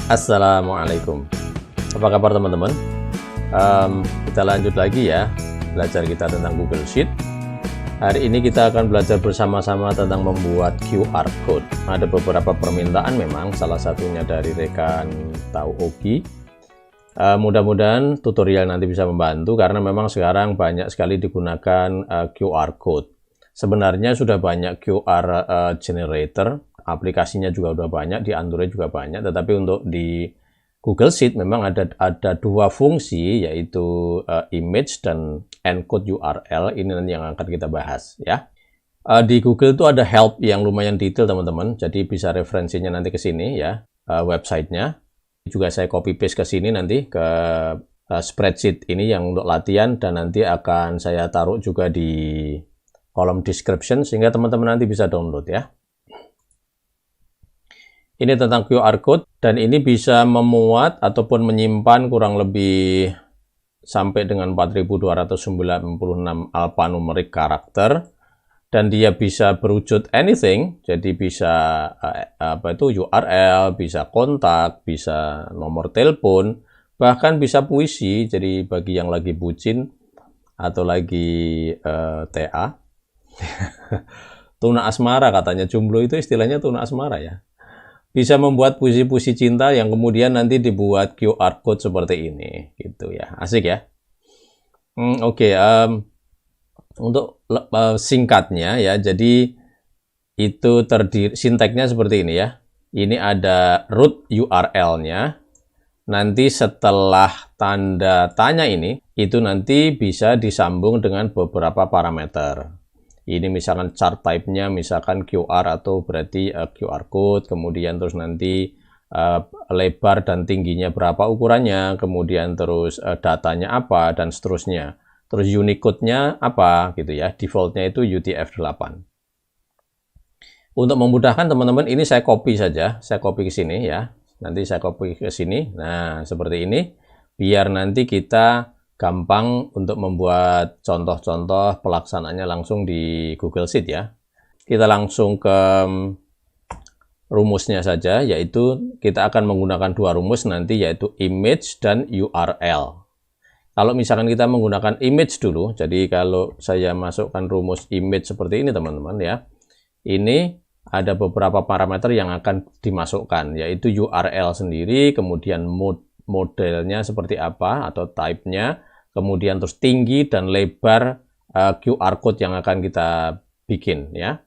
Assalamualaikum. Apa kabar teman-teman? Kita lanjut lagi ya, belajar kita tentang Google Sheet. Hari ini kita akan belajar bersama-sama tentang membuat QR Code. Ada beberapa permintaan memang, salah satunya dari rekan Tau Ogi. Mudah-mudahan tutorial nanti bisa membantu, karena memang sekarang banyak sekali digunakan QR Code. Sebenarnya sudah banyak QR generator, aplikasinya juga udah banyak, di Android juga banyak, tetapi untuk di Google Sheet memang ada dua fungsi, yaitu image dan encode URL. Ini nanti yang akan kita bahas ya. Di Google itu ada help yang lumayan detail teman-teman, jadi bisa referensinya nanti ke sini ya, websitenya. Juga saya copy paste ke sini nanti ke spreadsheet ini yang untuk latihan, dan nanti akan saya taruh juga di kolom description sehingga teman-teman nanti bisa download ya. Ini tentang QR Code, dan ini bisa memuat ataupun menyimpan kurang lebih sampai dengan 4296 alphanumeric karakter, dan dia bisa berwujud anything, jadi bisa URL, bisa kontak, bisa nomor telepon, bahkan bisa puisi. Jadi bagi yang lagi bucin atau lagi TA, tuna asmara katanya, jomblo itu istilahnya tuna asmara ya. Bisa membuat puisi-puisi cinta yang kemudian nanti dibuat QR Code seperti ini, gitu ya. Asik ya. Oke. Untuk singkatnya ya, jadi itu sinteksnya seperti ini ya. Ini ada root URL-nya. Nanti setelah tanda tanya ini, itu nanti bisa disambung dengan beberapa parameter. Ini misalkan chart type-nya, misalkan QR atau berarti QR code, kemudian terus nanti lebar dan tingginya berapa ukurannya, kemudian terus datanya apa, dan seterusnya. Terus Unicode-nya apa gitu ya, default-nya itu UTF-8. Untuk memudahkan teman-teman, ini saya copy saja, saya copy ke sini ya. Nanti saya copy ke sini, nah seperti ini, biar nanti kita gampang untuk membuat contoh-contoh pelaksanaannya langsung di Google Sheet ya. Kita langsung ke rumusnya saja, yaitu kita akan menggunakan dua rumus nanti, yaitu image dan URL. Kalau misalkan kita menggunakan image dulu, jadi kalau saya masukkan rumus image seperti ini teman-teman ya, ini ada beberapa parameter yang akan dimasukkan, yaitu URL sendiri, kemudian modelnya seperti apa atau type-nya, kemudian terus tinggi dan lebar QR code yang akan kita bikin ya.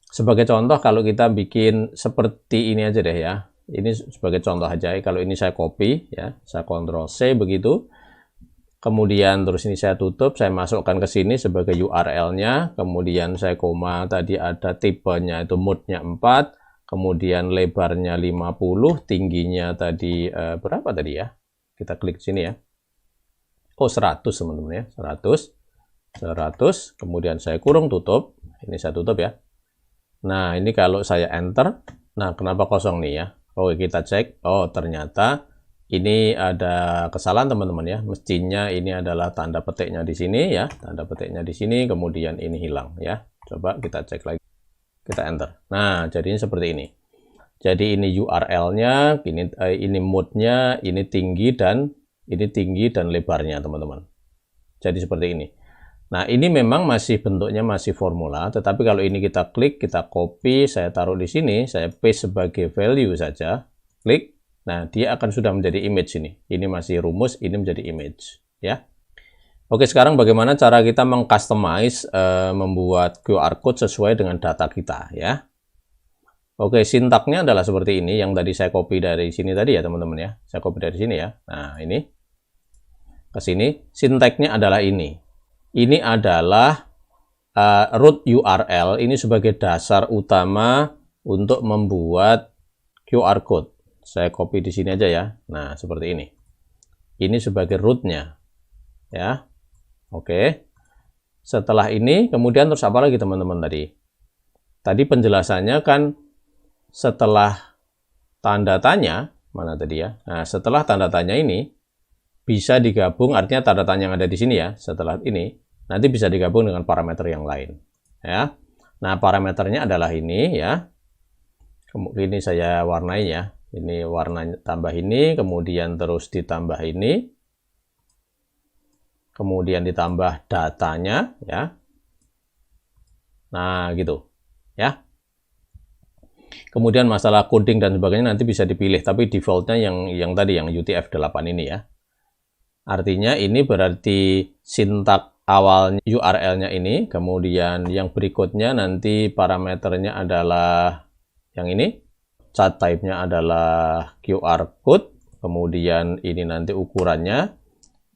Sebagai contoh, kalau kita bikin seperti ini aja deh ya, ini sebagai contoh aja. Kalau ini saya copy ya, saya Ctrl C begitu, kemudian terus ini saya tutup, saya masukkan ke sini sebagai URL-nya, kemudian saya koma, tadi ada tipenya itu mode-nya 4, kemudian lebarnya 50, tingginya tadi berapa tadi ya? Kita klik sini ya. Oh, 100 teman-teman ya, 100, kemudian saya kurung tutup, ini saya tutup ya. Nah, ini kalau saya enter, nah kenapa kosong nih ya? Oh, kita cek, oh ternyata ini ada kesalahan teman-teman ya, mestinya ini adalah tanda petiknya di sini ya, tanda petiknya di sini, kemudian ini hilang ya. Coba kita cek lagi, kita enter. Nah, jadinya seperti ini. Jadi ini URL-nya, ini mode-nya, ini tinggi dan lebarnya teman-teman. Jadi seperti ini. Nah, ini memang masih bentuknya masih formula, tetapi kalau ini kita klik, kita copy, saya taruh di sini, saya paste sebagai value saja, klik. Nah, dia akan sudah menjadi image ini. Ini masih rumus, ini menjadi image ya. Oke, sekarang bagaimana cara kita mengcustomize membuat QR code sesuai dengan data kita ya. Oke, sintaknya adalah seperti ini, yang tadi saya copy dari sini tadi ya teman-teman ya. Saya copy dari sini ya. Nah, ini ke sini, sintaknya adalah ini. Ini adalah root URL, ini sebagai dasar utama untuk membuat QR code. Saya copy di sini aja ya. Nah, seperti ini. Ini sebagai root-nya. Ya. Oke. Setelah ini, kemudian terus apa lagi teman-teman tadi? Tadi penjelasannya kan setelah tanda tanya, mana tadi ya? Nah, setelah tanda tanya ini, bisa digabung, artinya tanda tanya yang ada di sini ya, setelah ini, nanti bisa digabung dengan parameter yang lain. Ya. Nah, parameternya adalah ini ya. Ini saya warnai ya. Ini warnanya tambah ini, kemudian terus ditambah ini, kemudian ditambah datanya, ya. Nah, gitu, ya. Kemudian masalah coding dan sebagainya nanti bisa dipilih, tapi defaultnya yang tadi, yang UTF-8 ini ya. Artinya ini berarti sintak awalnya URL-nya ini, kemudian yang berikutnya nanti parameternya adalah yang ini, chart type-nya adalah QR code, kemudian ini nanti ukurannya,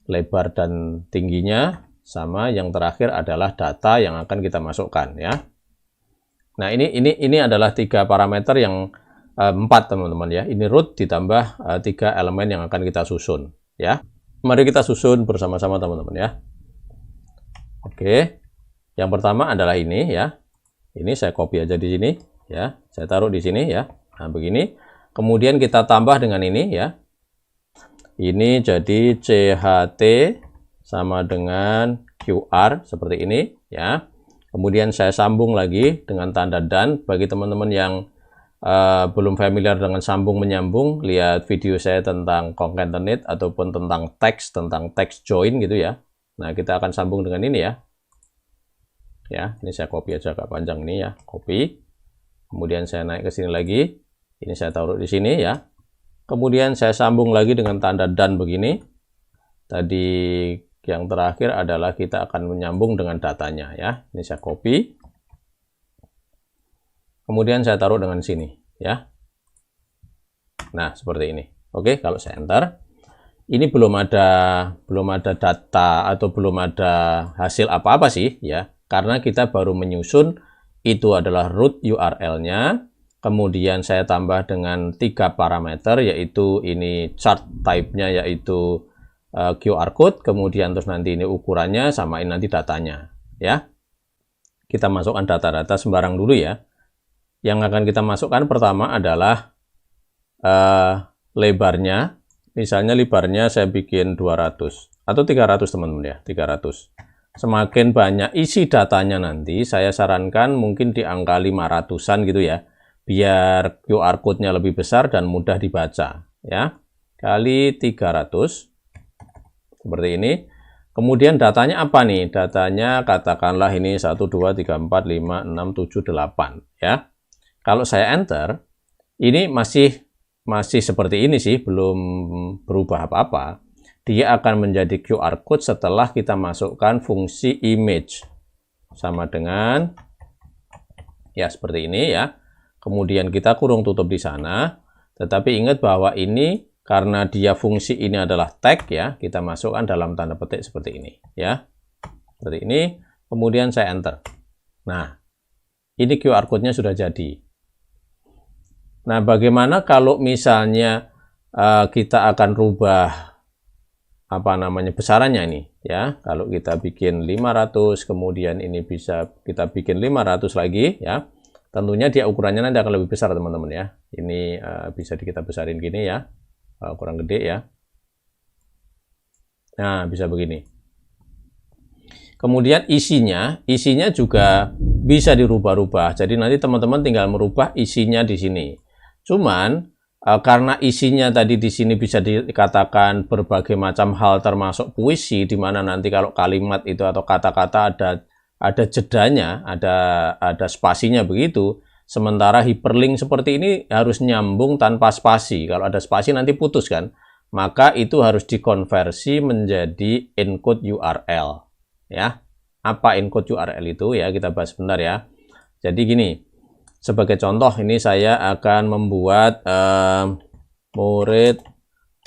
lebar dan tingginya, sama yang terakhir adalah data yang akan kita masukkan ya. Nah, ini adalah 3 parameter yang 4 teman-teman ya. Ini root ditambah 3 elemen yang akan kita susun ya. Mari kita susun bersama-sama teman-teman ya. Oke. Yang pertama adalah ini ya. Ini saya copy aja di sini ya. Saya taruh di sini ya. Nah, begini. Kemudian kita tambah dengan ini ya. Ini jadi CHT sama dengan QR seperti ini ya. Kemudian saya sambung lagi dengan tanda dan. Bagi teman-teman yang belum familiar dengan sambung menyambung, lihat video saya tentang concatenate ataupun tentang text join gitu ya. Nah, kita akan sambung dengan ini ya. Ya, ini saya copy aja agak panjang ini ya, copy. Kemudian saya naik ke sini lagi. Ini saya taruh di sini ya. Kemudian saya sambung lagi dengan tanda dan begini. Tadi yang terakhir adalah kita akan menyambung dengan datanya ya. Ini saya copy. Kemudian saya taruh dengan sini ya. Nah, seperti ini. Oke, kalau saya enter, ini belum ada data atau belum ada hasil apa-apa sih ya. Karena kita baru menyusun itu adalah root URL-nya. Kemudian saya tambah dengan 3 parameter, yaitu ini chart type-nya yaitu QR code, kemudian terus nanti ini ukurannya, sama ini nanti datanya ya. Kita masukkan data-data sembarang dulu ya. Yang akan kita masukkan pertama adalah lebarnya. Misalnya lebarnya saya bikin 200 atau 300 teman-teman ya, 300. Semakin banyak isi datanya nanti, saya sarankan mungkin di angka 500-an gitu ya. Biar QR code-nya lebih besar dan mudah dibaca ya. Kali 300 seperti ini. Kemudian datanya apa nih? Datanya katakanlah ini 1 2 3 4 5 6 7 8 ya. Kalau saya enter, ini masih seperti ini sih, belum berubah apa-apa. Dia akan menjadi QR code setelah kita masukkan fungsi image. Sama dengan ya seperti ini ya. Kemudian kita kurung tutup di sana, tetapi ingat bahwa ini karena dia fungsi ini adalah tag ya, kita masukkan dalam tanda petik seperti ini ya. Seperti ini, kemudian saya enter. Nah, ini QR code-nya sudah jadi. Nah, bagaimana kalau misalnya kita akan rubah apa namanya besarannya ini ya. Kalau kita bikin 500, kemudian ini bisa kita bikin 500 lagi ya. Tentunya dia ukurannya nanti akan lebih besar teman-teman ya. Ini bisa kita besarin gini ya, kurang gede ya. Nah, bisa begini. Kemudian isinya juga bisa dirubah-rubah. Jadi nanti teman-teman tinggal merubah isinya di sini. Cuman karena isinya tadi di sini bisa dikatakan berbagai macam hal termasuk puisi, di mana nanti kalau kalimat itu atau kata-kata ada jedanya, ada spasinya begitu. Sementara hyperlink seperti ini harus nyambung tanpa spasi. Kalau ada spasi nanti putus kan. Maka itu harus dikonversi menjadi encode URL. Ya. Apa encode URL itu ya, kita bahas sebentar ya. Jadi gini, sebagai contoh ini saya akan membuat murid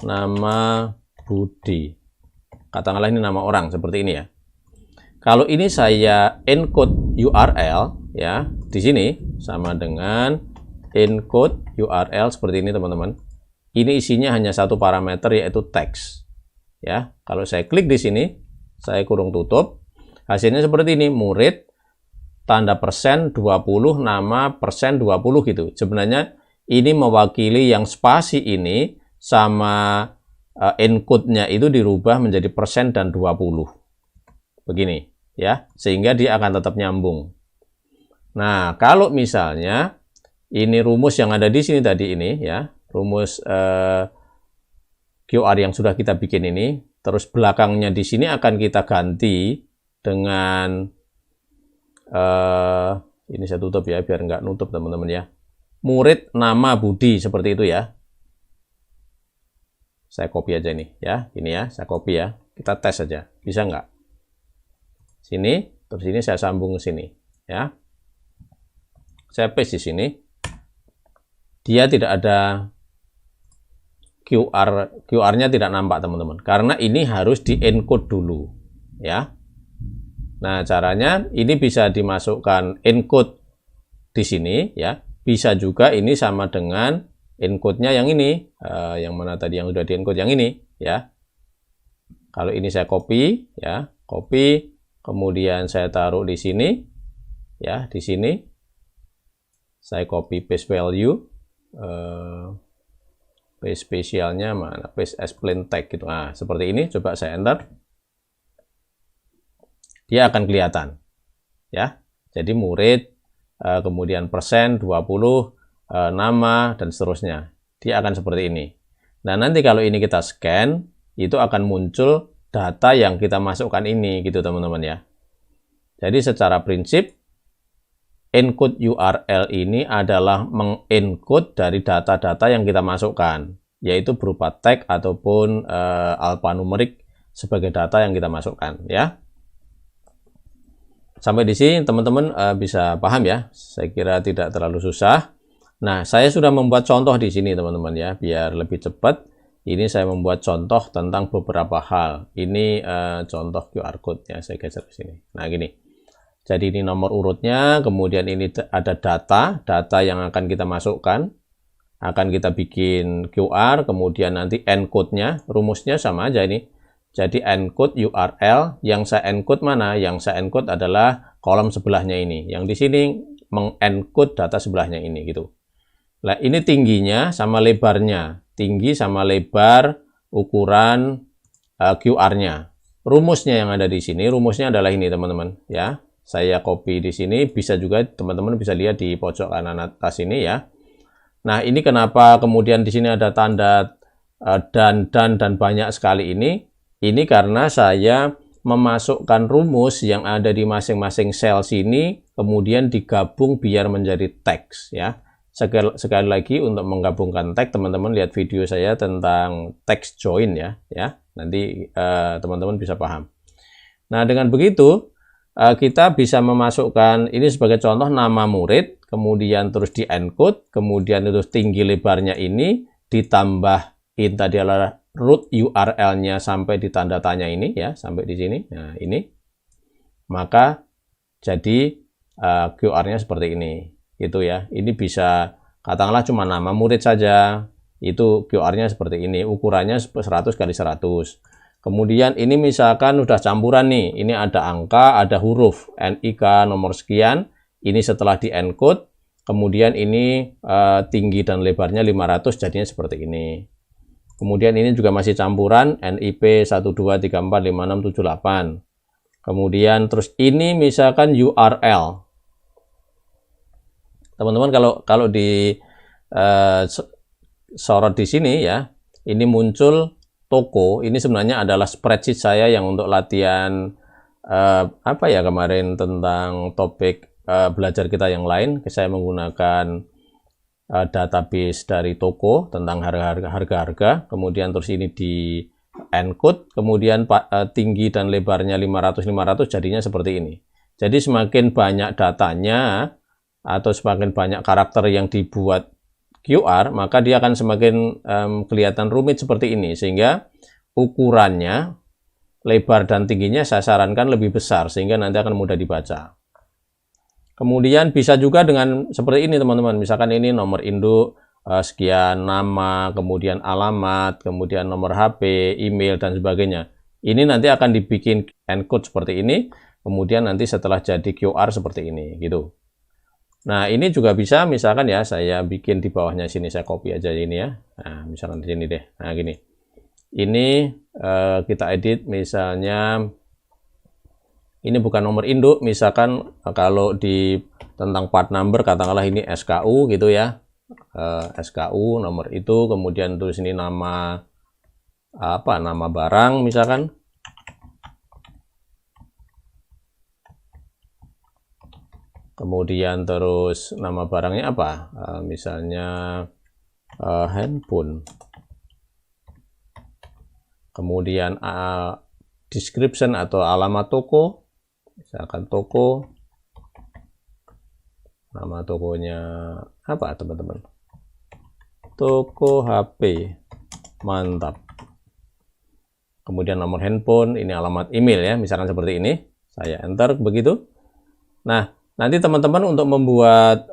nama Budi. Katakanlah ini nama orang seperti ini ya. Kalau ini saya encode URL ya, di sini sama dengan encode URL seperti ini teman-teman. Ini isinya hanya satu parameter yaitu teks. Ya, kalau saya klik di sini, saya kurung tutup, hasilnya seperti ini, murid tanda persen 20, nama persen 20 gitu. Sebenarnya ini mewakili yang spasi ini sama encode-nya itu dirubah menjadi persen dan 20. Begini ya, sehingga dia akan tetap nyambung. Nah, kalau misalnya ini rumus yang ada di sini tadi ini ya, rumus QR yang sudah kita bikin ini. Terus belakangnya di sini akan kita ganti dengan ini saya tutup ya biar nggak nutup teman-teman ya. Murid nama Budi seperti itu ya. Saya copy aja nih ya, ini ya, saya copy ya. Kita tes saja, bisa nggak? Sini, terus ini saya sambung ke sini ya. Saya paste di sini. Dia tidak ada QR-nya tidak nampak teman-teman, karena ini harus di-encode dulu ya. Nah, caranya ini bisa dimasukkan encode di sini ya. Bisa juga ini sama dengan encode-nya yang ini, yang mana tadi yang sudah di-encode yang ini ya. Kalau ini saya copy ya, copy, kemudian saya taruh di sini ya, di sini saya copy paste value, paste spesialnya mana, paste as plain text gitu. Nah, seperti ini, coba saya enter. Dia akan kelihatan ya. Jadi murid, kemudian persen 20, nama dan seterusnya. Dia akan seperti ini. Nah, nanti kalau ini kita scan, itu akan muncul data yang kita masukkan ini gitu teman-teman ya. Jadi secara prinsip encode URL ini adalah mengencode dari data-data yang kita masukkan, yaitu berupa tag ataupun alphanumerik sebagai data yang kita masukkan ya. Sampai di sini teman-teman bisa paham ya. Saya kira tidak terlalu susah. Nah, saya sudah membuat contoh di sini teman-teman ya, biar lebih cepat. Ini saya membuat contoh tentang beberapa hal. Ini contoh QR code ya, saya geser ke sini. Nah, gini. Jadi ini nomor urutnya, kemudian ini ada data yang akan kita masukkan. Akan kita bikin QR, kemudian nanti encode-nya, rumusnya sama aja ini. Jadi encode URL, yang saya encode mana? Yang saya encode adalah kolom sebelahnya ini. Yang di sini mengencode data sebelahnya ini gitu. Nah, ini tingginya sama lebarnya. Tinggi sama lebar ukuran QR-nya. Rumusnya yang ada di sini, rumusnya adalah ini teman-teman ya. Saya copy di sini, bisa juga teman-teman bisa lihat di pojok kanan atas ini ya. Nah, ini kenapa kemudian di sini ada tanda dan banyak sekali ini. Ini karena saya memasukkan rumus yang ada di masing-masing sel sini, kemudian digabung biar menjadi teks ya. Sekali lagi untuk menggabungkan tag, teman-teman lihat video saya tentang text join ya. Nanti teman-teman bisa paham. Nah, dengan begitu kita bisa memasukkan ini sebagai contoh nama murid, kemudian terus di-encode, kemudian terus tinggi lebarnya ini ditambah ini tadi adalah root URL-nya sampai di tanda tanya ini ya, sampai di sini. Nah, ini. Maka jadi QR-nya seperti ini. Gitu ya. Ini bisa katakanlah cuma nama murid saja. Itu QR-nya seperti ini. Ukurannya 100 kali 100. Kemudian ini misalkan udah campuran nih. Ini ada angka, ada huruf, NIK nomor sekian. Ini setelah di-encode. Kemudian ini tinggi dan lebarnya 500 jadinya seperti ini. Kemudian ini juga masih campuran NIP 12345678. Kemudian terus ini misalkan URL. Teman-teman kalau di sorot di sini ya, ini muncul toko. Ini sebenarnya adalah spreadsheet saya yang untuk latihan apa ya kemarin tentang topik belajar kita yang lain. Saya menggunakan database dari toko tentang harga-harga, kemudian terus ini di encode, kemudian tinggi dan lebarnya 500 jadinya seperti ini. Jadi semakin banyak datanya atau semakin banyak karakter yang dibuat QR, maka dia akan semakin kelihatan rumit seperti ini, sehingga ukurannya, lebar dan tingginya saya sarankan lebih besar sehingga nanti akan mudah dibaca. Kemudian bisa juga dengan seperti ini teman-teman, misalkan ini nomor induk, sekian, nama, kemudian alamat, kemudian nomor HP, email, dan sebagainya. Ini nanti akan dibikin encode seperti ini, kemudian nanti setelah jadi QR seperti ini, gitu. Nah, ini juga bisa, misalkan ya, saya bikin di bawahnya sini, saya copy aja ini ya. Nah, misalkan di sini deh, nah gini. Ini kita edit, misalnya, ini bukan nomor induk, misalkan kalau di tentang part number, katakanlah ini SKU gitu ya. SKU, nomor itu, kemudian tulis ini nama apa, nama barang misalkan. Kemudian terus nama barangnya apa? Misalnya handphone. Kemudian description atau alamat toko, misalkan toko. Nama tokonya apa teman-teman? Toko HP, mantap. Kemudian nomor handphone, ini alamat email ya, misalkan seperti ini. Saya enter begitu. Nah, nanti teman-teman untuk membuat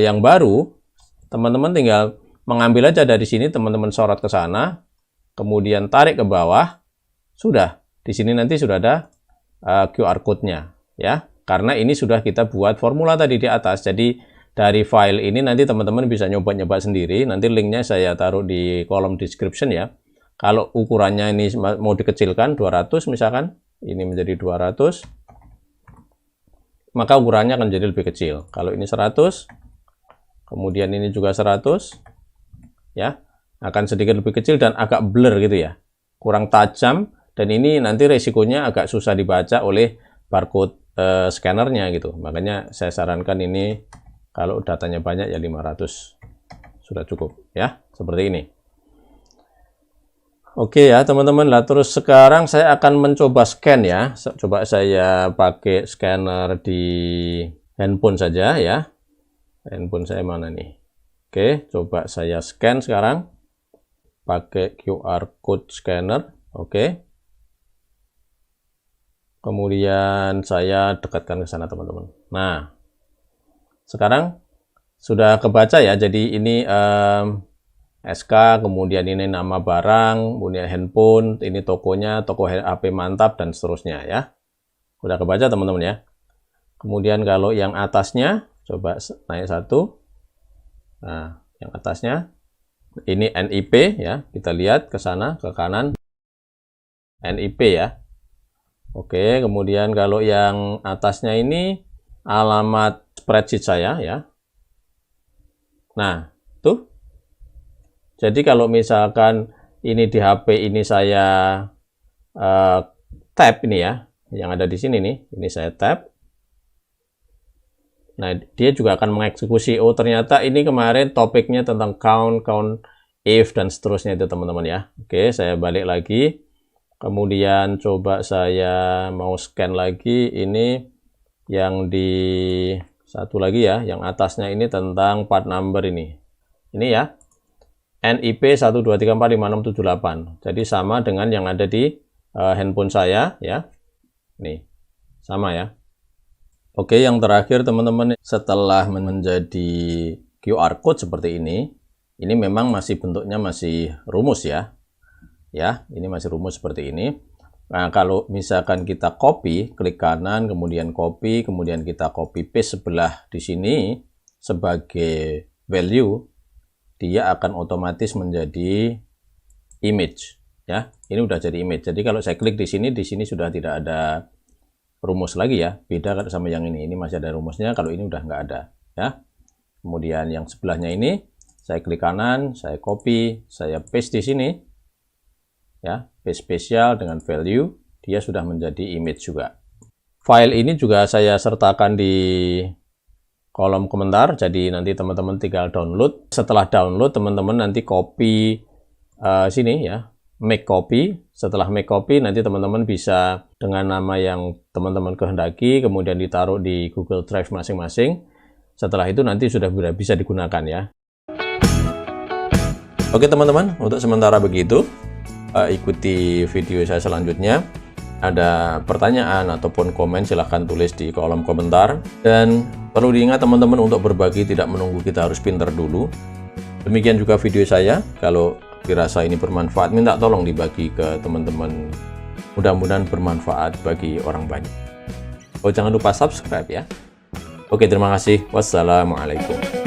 yang baru, teman-teman tinggal mengambil aja dari sini, teman-teman sorot ke sana, kemudian tarik ke bawah, sudah. Di sini nanti sudah ada QR code-nya ya. Karena ini sudah kita buat formula tadi di atas. Jadi dari file ini nanti teman-teman bisa nyoba-nyoba sendiri. Nanti linknya saya taruh di kolom description ya. Kalau ukurannya ini mau dikecilkan 200 misalkan, ini menjadi 200, maka ukurannya akan jadi lebih kecil. Kalau ini 100, kemudian ini juga 100, ya, akan sedikit lebih kecil dan agak blur gitu ya, kurang tajam, dan ini nanti resikonya agak susah dibaca oleh barcode scannernya gitu. Makanya saya sarankan ini kalau datanya banyak ya 500 sudah cukup ya, seperti ini. Oke ya teman-teman, lah terus sekarang saya akan mencoba scan ya. Coba saya pakai scanner di handphone saja ya. Handphone saya mana nih? Oke, coba saya scan sekarang pakai QR code scanner. Oke. Kemudian saya dekatkan ke sana teman-teman. Nah, sekarang sudah kebaca ya. Jadi ini SK, kemudian ini nama barang, kemudian handphone, ini tokonya, toko HP mantap, dan seterusnya ya. Udah kebaca teman-teman ya. Kemudian kalau yang atasnya, coba naik satu. Nah, yang atasnya, ini NIP ya. Kita lihat ke sana, ke kanan. NIP ya. Oke, kemudian kalau yang atasnya ini alamat spreadsheet saya ya. Nah, tuh. Jadi kalau misalkan ini di HP ini saya tab ini ya, yang ada di sini nih, ini saya tab. Nah, dia juga akan mengeksekusi, oh ternyata ini kemarin topiknya tentang count, if, dan seterusnya itu teman-teman ya. Oke, saya balik lagi. Kemudian coba saya mau scan lagi, ini yang di satu lagi ya, yang atasnya ini tentang part number ini. Ini ya, NIP 123456778. Jadi sama dengan yang ada di handphone saya ya. Nih, sama ya. Oke, yang terakhir teman-teman, setelah menjadi QR code seperti ini memang masih bentuknya masih rumus ya. Ya, ini masih rumus seperti ini. Nah, kalau misalkan kita copy, klik kanan, kemudian copy, kemudian kita copy paste sebelah di sini sebagai value, dia akan otomatis menjadi image. Ya, ini udah jadi image. Jadi kalau saya klik di sini sudah tidak ada rumus lagi ya. Beda sama yang ini masih ada rumusnya. Kalau ini udah nggak ada. Ya. Kemudian yang sebelahnya ini, saya klik kanan, saya copy, saya paste di sini. Ya, paste spesial dengan value, dia sudah menjadi image juga. File ini juga saya sertakan di kolom komentar, jadi nanti teman-teman tinggal download. Setelah download, teman-teman nanti copy sini ya, make copy. Setelah make copy, nanti teman-teman bisa dengan nama yang teman-teman kehendaki, kemudian ditaruh di Google Drive masing-masing. Setelah itu nanti sudah bisa digunakan ya. Oke teman-teman, untuk sementara begitu. Ikuti video saya selanjutnya. Ada pertanyaan ataupun komen silahkan tulis di kolom komentar. Dan perlu diingat teman-teman, untuk berbagi tidak menunggu kita harus pinter dulu. Demikian juga video saya. Kalau dirasa ini bermanfaat, minta tolong dibagi ke teman-teman. Mudah-mudahan bermanfaat bagi orang banyak. Oh, jangan lupa subscribe ya. Oke, terima kasih. Wassalamualaikum.